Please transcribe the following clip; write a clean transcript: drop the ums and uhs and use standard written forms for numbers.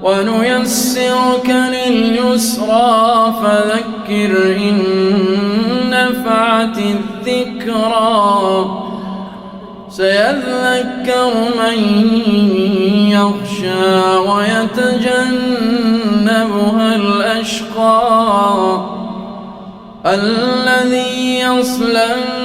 ونيسرك لليسرى فذكر إن نفعت الذكرى سيذكر من يخشى ويتجنبها الأشقى الذي يصلى